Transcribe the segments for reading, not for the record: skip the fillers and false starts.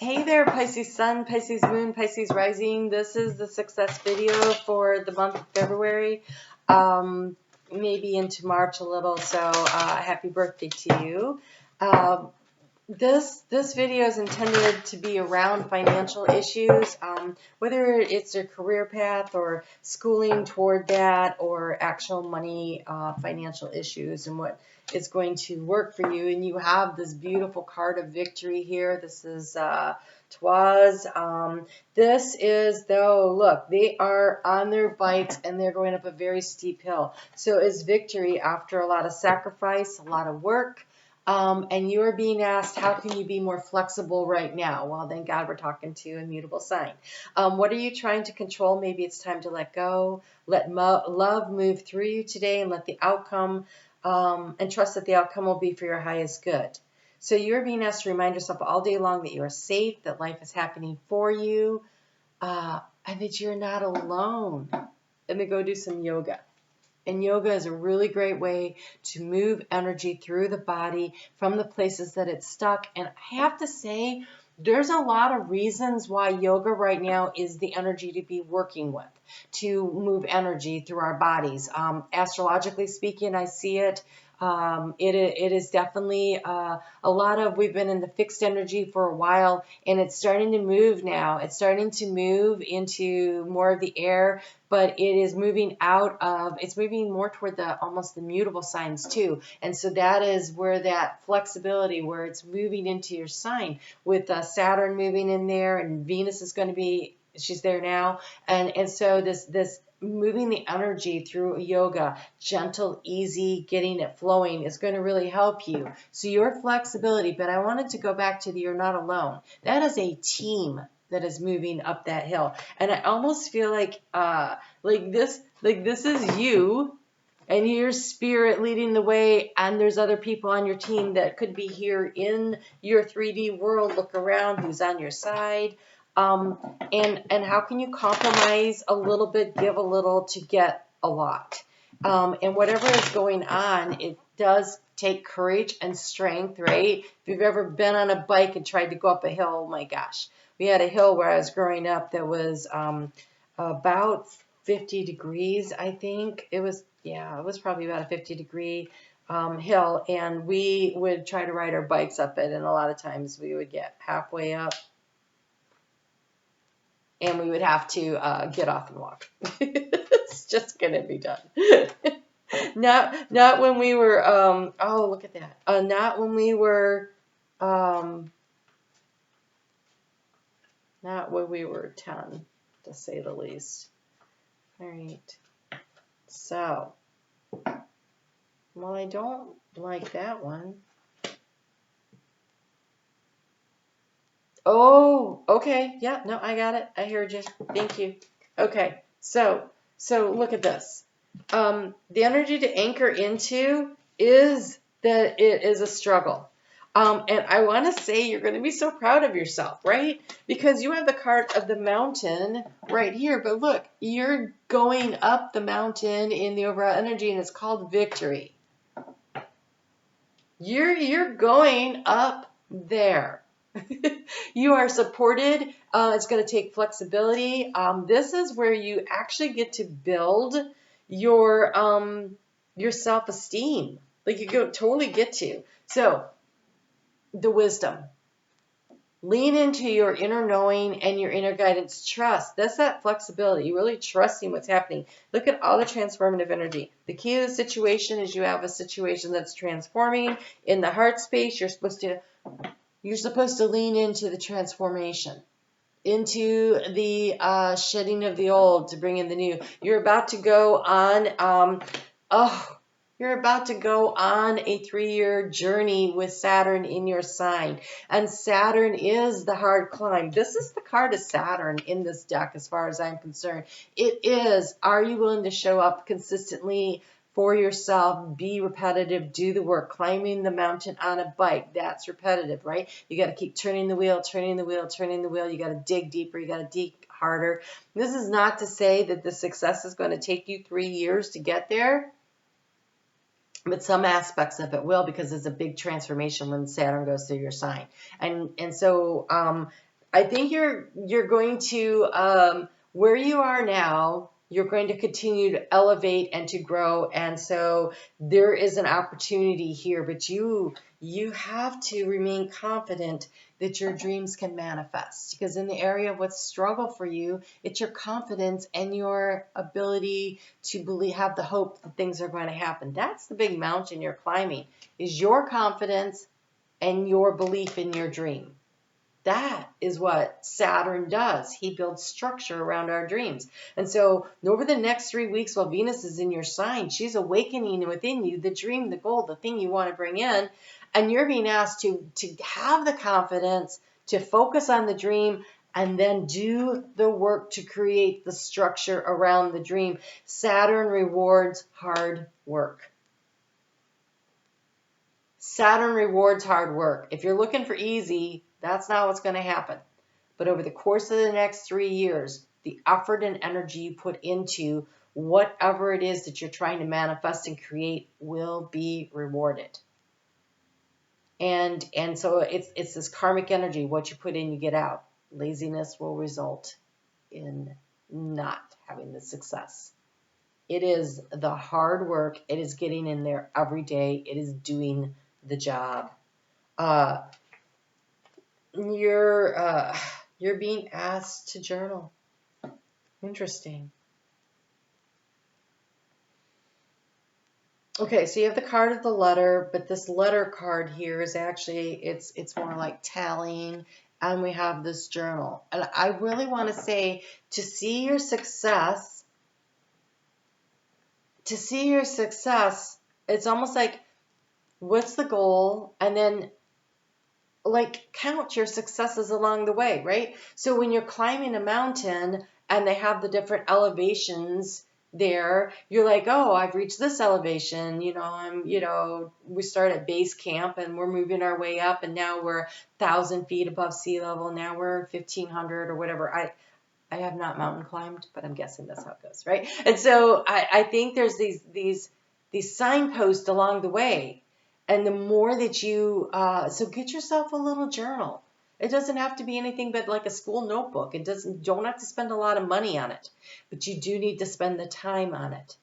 Hey there, Pisces Sun, Pisces Moon, Pisces Rising. This is the success video for the month of February, maybe into March a little, so happy birthday to you. This video is intended to be around financial issues, whether it's your career path or schooling toward that or actual money, financial issues and what is going to work for you. And you have this beautiful card of victory here. This is Twas. This is, though, look, they are on their bikes and they're going up a very steep hill. So it's victory after a lot of sacrifice, a lot of work. And you are being asked, how can you be more flexible right now? Well, thank God we're talking to a mutable sign. What are you trying to control? Maybe it's time to let go, let love move through you today, and let the outcome, and trust that the outcome will be for your highest good. So you're being asked to remind yourself all day long that you are safe, that life is happening for you, and that you're not alone. Let me go do some yoga. And yoga is a really great way to move energy through the body from the places that it's stuck. And I have to say, there's a lot of reasons why yoga right now is the energy to be working with, to move energy through our bodies. Astrologically speaking, I see it. It is definitely a lot of, we've been in the fixed energy for a while, and it's starting to move now. It's starting to move into more of the air, but it is moving out of, it's moving more toward the almost the mutable signs too. And so that is where that flexibility, where it's moving into your sign with Saturn moving in there, and Venus is going to be, she's there now. And so this moving the energy through yoga, gentle, easy, getting it flowing is going to really help you. So your flexibility, but I wanted to go back to the you're not alone. That is a team that is moving up that hill. And I almost feel like this is you and your spirit leading the way, and there's other people on your team that could be here in your 3D world. Look around, who's on your side. And how can you compromise a little bit, give a little to get a lot? And whatever is going on, it does take courage and strength, right? If you've ever been on a bike and tried to go up a hill, oh my gosh. We had a hill where I was growing up that was about 50 degrees, I think. It was probably about a 50-degree hill, and we would try to ride our bikes up it, and a lot of times we would get halfway up, and we would have to get off and walk. It's just going to be done. Not when we were, oh, look at that. Not when we were, not when we were 10, to say the least. All right. So, well, I don't like that one. Oh, okay. Yeah, no, I got it. I heard you. Thank you. Okay. So look at this. The energy to anchor into is that it is a struggle. And I want to say you're going to be so proud of yourself, right? Because you have the card of the mountain right here. But look, you're going up the mountain in the overall energy, and it's called victory. You're going up there. You are supported. It's going to take flexibility. This is where you actually get to build your self-esteem. Like you totally get to. So the wisdom. Lean into your inner knowing and your inner guidance. Trust. That's that flexibility. You're really trusting what's happening. Look at all the transformative energy. The key to the situation is you have a situation that's transforming. In the heart space, you're supposed to lean into the transformation, into the shedding of the old to bring in the new. You're about to go on, you're about to go on a 3-year journey with Saturn in your sign. And Saturn is the hard climb. This is the card of Saturn in this deck as far as I'm concerned. It is, are you willing to show up consistently for yourself, be repetitive, do the work, climbing the mountain on a bike, that's repetitive, right? You got to keep turning the wheel, turning the wheel, turning the wheel. You got to dig deeper, you got to dig harder. This is not to say that the success is going to take you 3 years to get there, but some aspects of it will, because it's a big transformation when Saturn goes through your sign. And so I think you're going to where you are now, you're going to continue to elevate and to grow, and so there is an opportunity here, but you have to remain confident that your dreams can manifest, because in the area of what's struggle for you, it's your confidence and your ability to believe, have the hope that things are going to happen. That's the big mountain you're climbing, is your confidence and your belief in your dream. That is what Saturn does. He builds structure around our dreams. And so over the next 3 weeks while Venus is in your sign, she's awakening within you the dream, the goal, the thing you want to bring in. And you're being asked to have the confidence to focus on the dream and then do the work to create the structure around the dream. Saturn rewards hard work. Saturn rewards hard work. If you're looking for easy, that's not what's going to happen. But over the course of the next 3 years, the effort and energy you put into whatever it is that you're trying to manifest and create will be rewarded. And so it's this karmic energy. What you put in, you get out. Laziness will result in not having the success. It is the hard work. It is getting in there every day. It is doing the job. You're being asked to journal. Interesting. Okay, so you have the card of the letter, but this letter card here is actually, it's more like tallying, and we have this journal. And I really want to say, to see your success, it's almost like, what's the goal? And then like count your successes along the way, right? So when you're climbing a mountain and they have the different elevations there, you're like, oh, I've reached this elevation, we start at base camp and we're moving our way up, and now we're 1,000 feet above sea level. Now we're 1,500 or whatever. I have not mountain climbed, but I'm guessing that's how it goes, right? And so I think there's these signposts along the way. And the more that you, so get yourself a little journal. It doesn't have to be anything but like a school notebook. Don't have to spend a lot of money on it, but you do need to spend the time on it.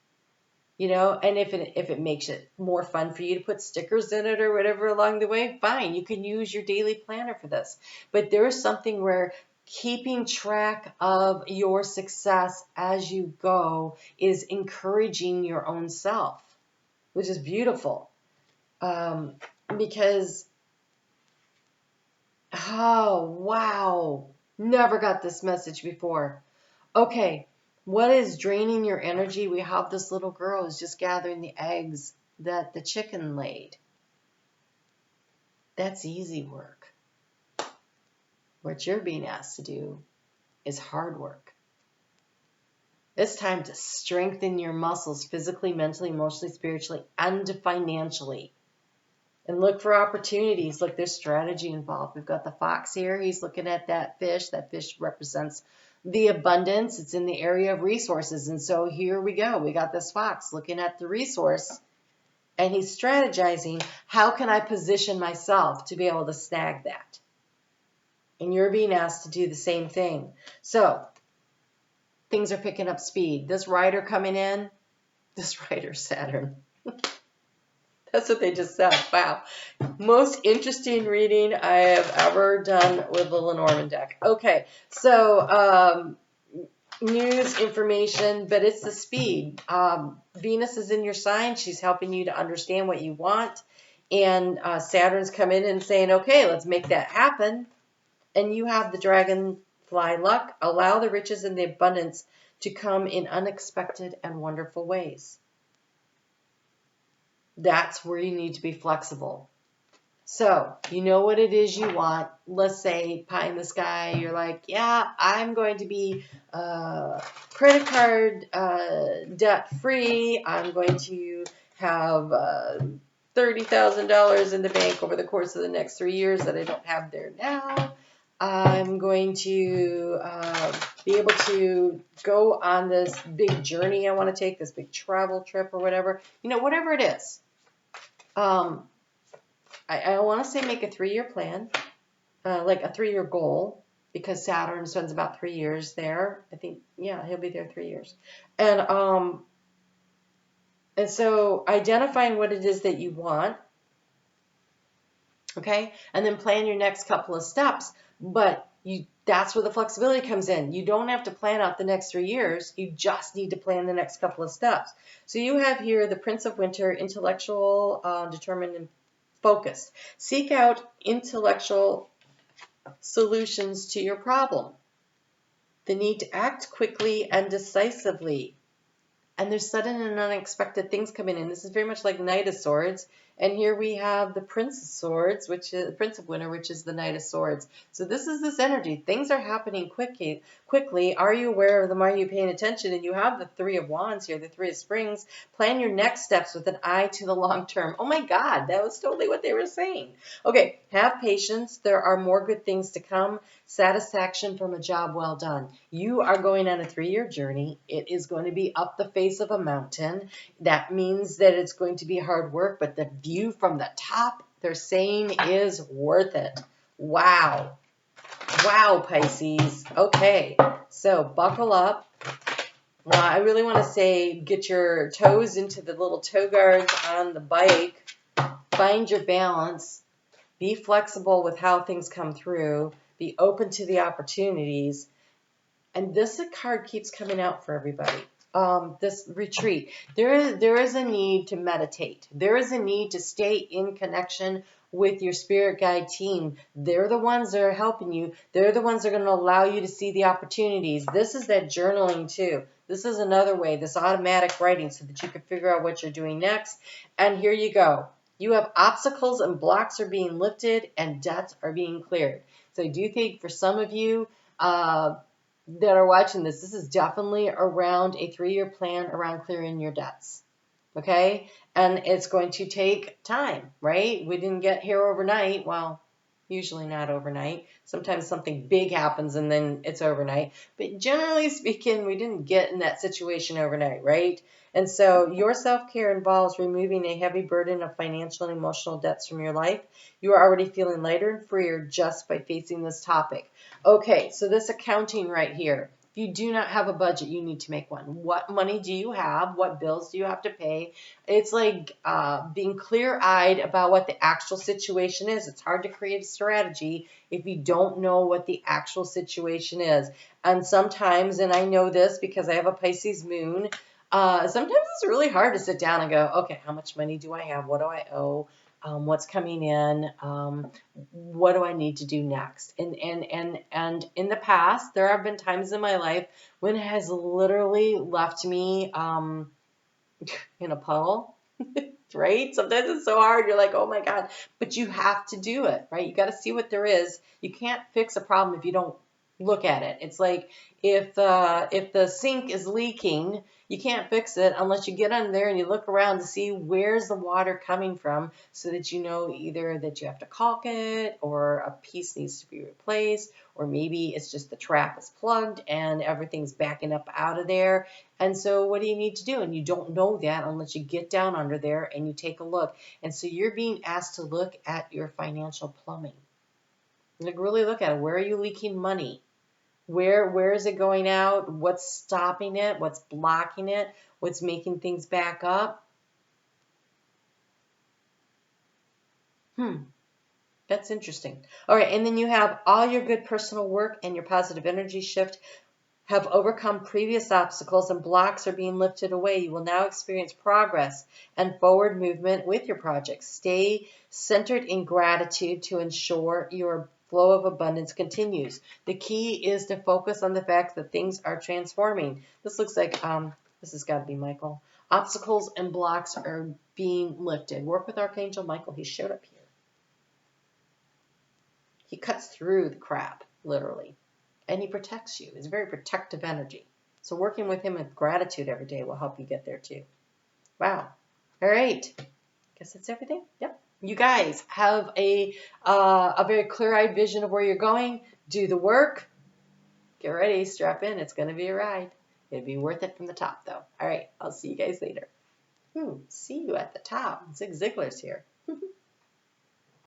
And if it makes it more fun for you to put stickers in it or whatever along the way, fine. You can use your daily planner for this. But there is something where keeping track of your success as you go is encouraging your own self, which is beautiful. Because, oh, wow, never got this message before. Okay, what is draining your energy? We have this little girl who's just gathering the eggs that the chicken laid. That's easy work. What you're being asked to do is hard work. It's time to strengthen your muscles physically, mentally, emotionally, spiritually, and financially. And look for opportunities. Look, there's strategy involved. We've got the fox here. He's looking at that fish. That fish represents the abundance. It's in the area of resources. And so here we go. We got this fox looking at the resource, and he's strategizing. How can I position myself to be able to snag that? And you're being asked to do the same thing. So things are picking up speed. This rider coming in, this rider Saturn. That's what they just said. Wow. Most interesting reading I have ever done with the Lenormand deck. Okay, so news, information, but it's the speed. Venus is in your sign. She's helping you to understand what you want. And Saturn's come in and saying, okay, let's make that happen. And you have the dragonfly luck. Allow the riches and the abundance to come in unexpected and wonderful ways. That's where you need to be flexible. So, you know what it is you want. Let's say pie in the sky. You're like, yeah, I'm going to be credit card debt free. I'm going to have $30,000 in the bank over the course of the next 3 years that I don't have there now. I'm going to be able to go on this big journey I want to take, this big travel trip or whatever. Whatever it is. I want to say make a 3-year plan, like a 3-year goal, because Saturn spends about 3 years there. I think, yeah, he'll be there 3 years. And so identifying what it is that you want, okay, and then plan your next couple of steps. But that's where the flexibility comes in. You don't have to plan out the next 3 years. You just need to plan the next couple of steps. So you have here the Prince of Winter, intellectual, determined, and focused. Seek out intellectual solutions to your problem. The need to act quickly and decisively. And there's sudden and unexpected things coming in. This is very much like Knight of Swords. And here we have the Prince of Swords, which is Prince of Winter, which is the Knight of Swords. So this is this energy. Things are happening quickly. Are you aware of them? Are you paying attention? And you have the Three of Wands here, the Three of Springs. Plan your next steps with an eye to the long term. Oh my God, that was totally what they were saying. Okay, have patience. There are more good things to come. Satisfaction from a job well done. You are going on a 3-year journey. It is going to be up the face of a mountain. That means that it's going to be hard work, but the view from the top, they're saying, is worth it. Wow. Wow, Pisces. Okay, so buckle up. I really want to say get your toes into the little toe guards on the bike. Find your balance. Be flexible with how things come through. Be open to the opportunities. And this card keeps coming out for everybody. This retreat. There is a need to meditate. There is a need to stay in connection with your spirit guide team. They're the ones that are helping you. They're the ones that are going to allow you to see the opportunities. This is that journaling too. This is another way, this automatic writing, so that you can figure out what you're doing next. And here you go. You have obstacles and blocks are being lifted and debts are being cleared. So I do think for some of you that are watching this, this is definitely around a 3-year plan around clearing your debts. Okay? And it's going to take time, right? We didn't get here overnight. Well, usually not overnight. Sometimes something big happens and then it's overnight. But generally speaking, we didn't get in that situation overnight, right? And so your self-care involves removing a heavy burden of financial and emotional debts from your life. You are already feeling lighter and freer just by facing this topic. Okay, so this accounting right here. If you do not have a budget, you need to make one. What money do you have? What bills do you have to pay? It's like being clear-eyed about what the actual situation is. It's hard to create a strategy if you don't know what the actual situation is. And sometimes, and I know this because I have a Pisces moon, sometimes it's really hard to sit down and go, okay, how much money do I have? What do I owe? What's coming in? What do I need to do next? And in the past, there have been times in my life when it has literally left me in a puddle, right? Sometimes it's so hard. You're like, oh my God, but you have to do it, right? You got to see what there is. You can't fix a problem if you don't look at it. It's like if the sink is leaking, you can't fix it unless you get under there and you look around to see where's the water coming from, so that you know either that you have to caulk it or a piece needs to be replaced, or maybe it's just the trap is plugged and everything's backing up out of there. And so what do you need to do? And you don't know that unless you get down under there and you take a look. And so you're being asked to look at your financial plumbing. Like, really look at it. Where are you leaking money? Where is it going out? What's stopping it? What's blocking it? What's making things back up? That's interesting. All right, and then you have all your good personal work and your positive energy shift have overcome previous obstacles and blocks are being lifted away. You will now experience progress and forward movement with your projects. Stay centered in gratitude to ensure your flow of abundance continues. The key is to focus on the fact that things are transforming. This looks like, this has got to be Michael. Obstacles and blocks are being lifted. Work with Archangel Michael. He showed up here. He cuts through the crap, literally. And he protects you. It's a very protective energy. So working with him with gratitude every day will help you get there too. Wow. All right. Guess that's everything. Yep. You guys have a very clear-eyed vision of where you're going. Do the work. Get ready. Strap in. It's going to be a ride. It'll be worth it from the top, though. All right. I'll see you guys later. See you at the top. Zig Ziglar's here.